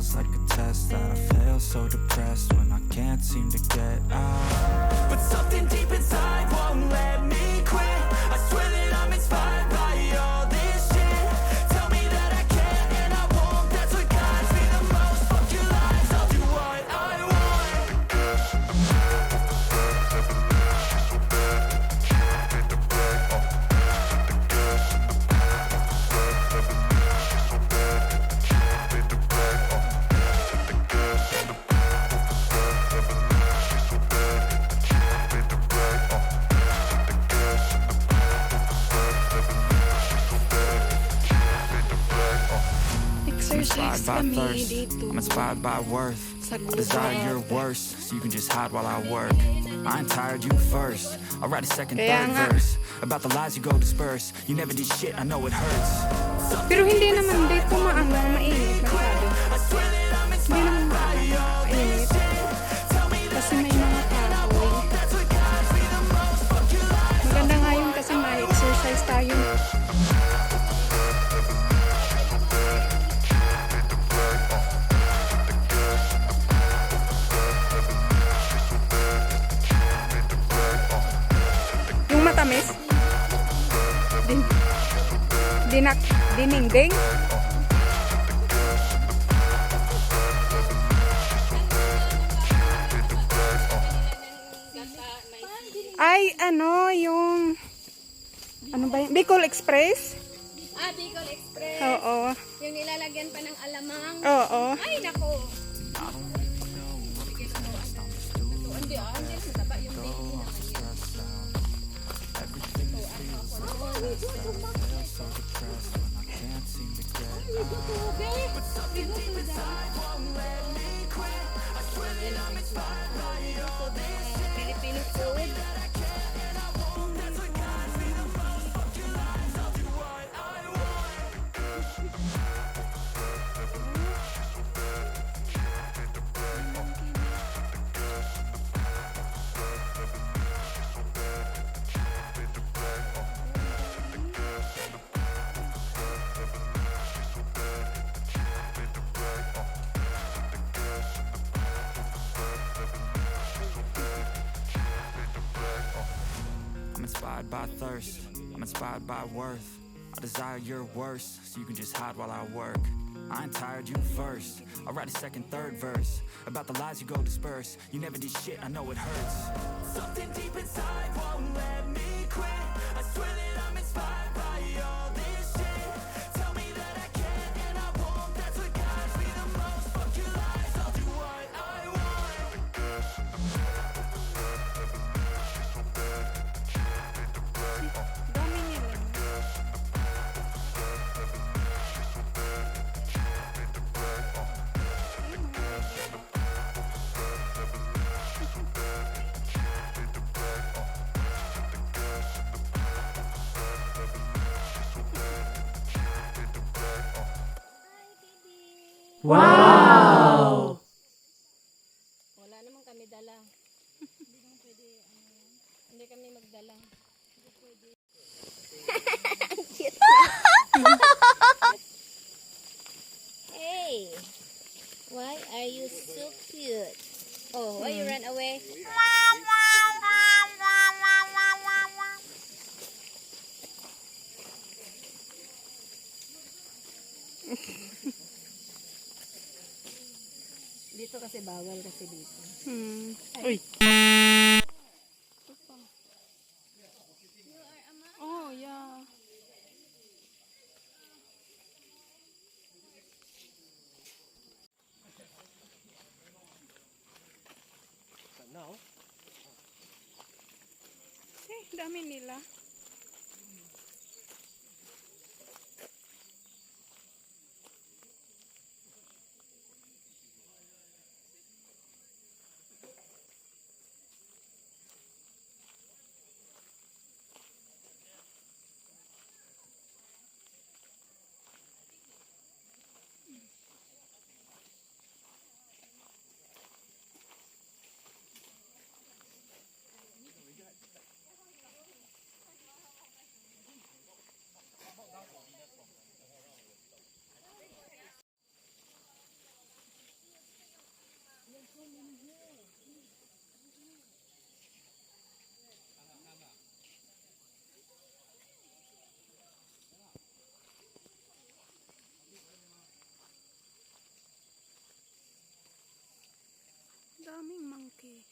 feels like a test that I fail, so depressed when I can't seem to get out. But something deep inside won't let me quit. I swear that I'm inspired by all this shit. Tell me that I can and I won't. That's what guides me the most. Fuck your lies, I'll do what I want. Exercise kami thirst, dito. I'm inspired by worth. I desire your worst, so you can just hide while I work. I ain't tired, you first. I'll write a second, third verse about the lies you go disperse. You never did shit, I know it hurts. Pero hindi naman dito mainit masyado. Hindi naman mainit. Kasi may mga kahoy. Maganda nga yun kasi may exercise tayo. Yung matamis. Dininding. Ay, yung ba yun? Bicol Express? Bicol Express. Oo. Yung nilalagyan pa ng alamang. Oo. Ay, nako. Hindi, hindi mataba yung baby naman Filipino food. I'm inspired by thirst, I'm inspired by worth. I desire your worst, so you can just hide while I work. I ain't tired, you first. I'll write a second, third verse about the lies you go disperse. You never did shit, I know it hurts. Something deep inside won't let me quit. I swear that I'm inspired by all this shit. Tell me that I can and I won't. That's what guides me the most. Fuck your lies, I'll do what I want. Dami nila. Wow! Wala naman kami dala. Hindi naman pwede, hindi kami magdala. Hindi pwede. Hey! Why are you so cute? Oh, why you run away? Dito kasi bawal kasi dito. Uy. Oh, yeah. Dami nila. daming monkey.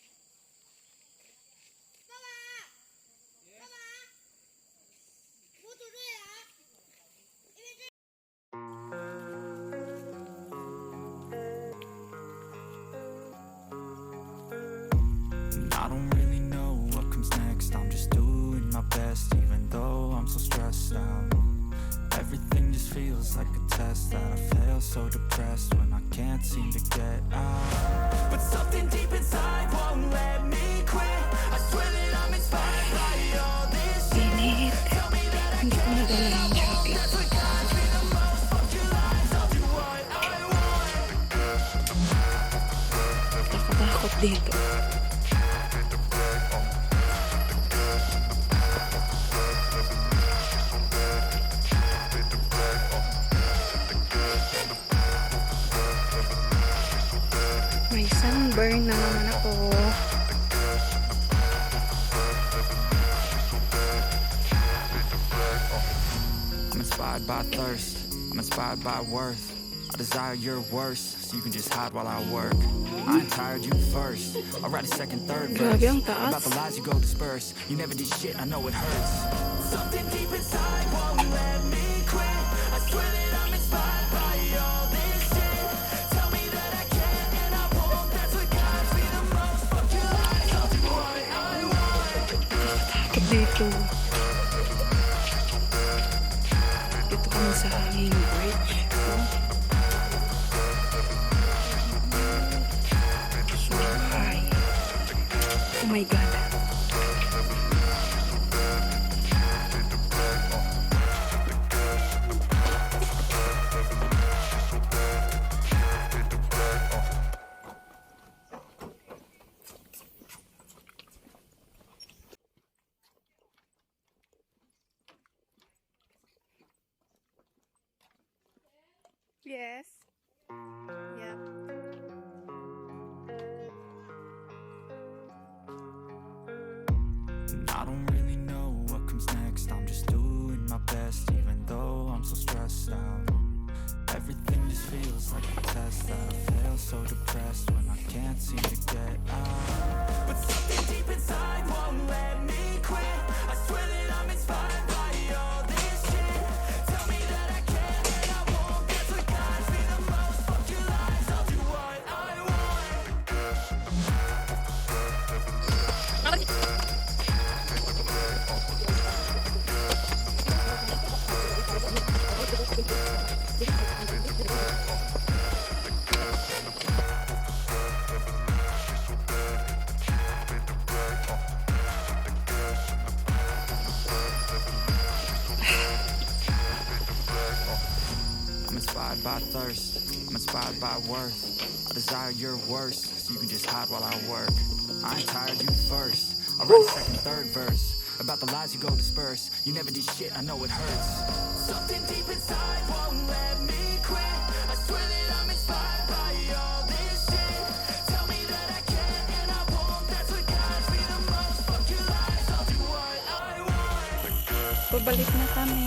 I don't really know what comes next. I'm just doing my best, even though I'm so stressed out. Everything just feels like a test that I fail, so depressed when I can't seem to get out. But something deep inside won't let me quit. I swear that I'm inspired by all this shit. Init. Hindi ko nadala yung jacket. That's what guides me the most. Fuck your lies, I'll do what I want. Takot dito. May sunburn na naman ako. I'm inspired by thirst, I'm inspired by worth. I desire your worst, so you can just hide while I work. I ain't tired, you first. I'll write a second, third verse Grabe ang taas. about the lies you go disperse. You never did shit, I know it hurts. Something deep inside won't let me quit. I swear that I'm inspired by all this shit. Tell me that I can and I won't. That's what guides me the most. Fuck your lies, I'll do what I want. Takot dito. Dito kami sa hanging bridge. So high. Oh my God. Yes. Yeah. I don't really know what comes next. I'm just doing my best, even though I'm so stressed out. Everything just feels like a test that I fail, so depressed when I can't seem to get out. But something deep inside won't let me quit. I swear that I'm inspired by all this shit. Tell me that I can and I won't. That's what guides me the most. Fuck your lies, I'll do what I want. I'm inspired by thirst, I'm inspired by worth. I desire your worst, so you can just hide while I work. I ain't tired, you first. I'll write a second, third verse about the lies you go disperse. You never did shit, I know it hurts. Something deep inside won't let me quit. I swear that I'm inspired by all this shit. Tell me that I can and I won't. That's what guides me the most. Fuck your lies, I'll do what I want. Pabalik na kami.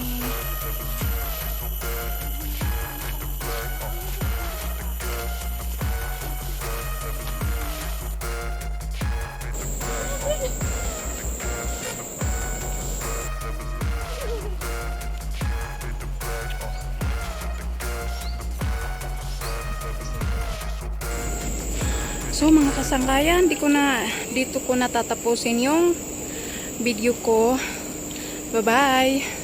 So mga kasangkayan, dito ko natatapusin yung video ko. Bye-bye!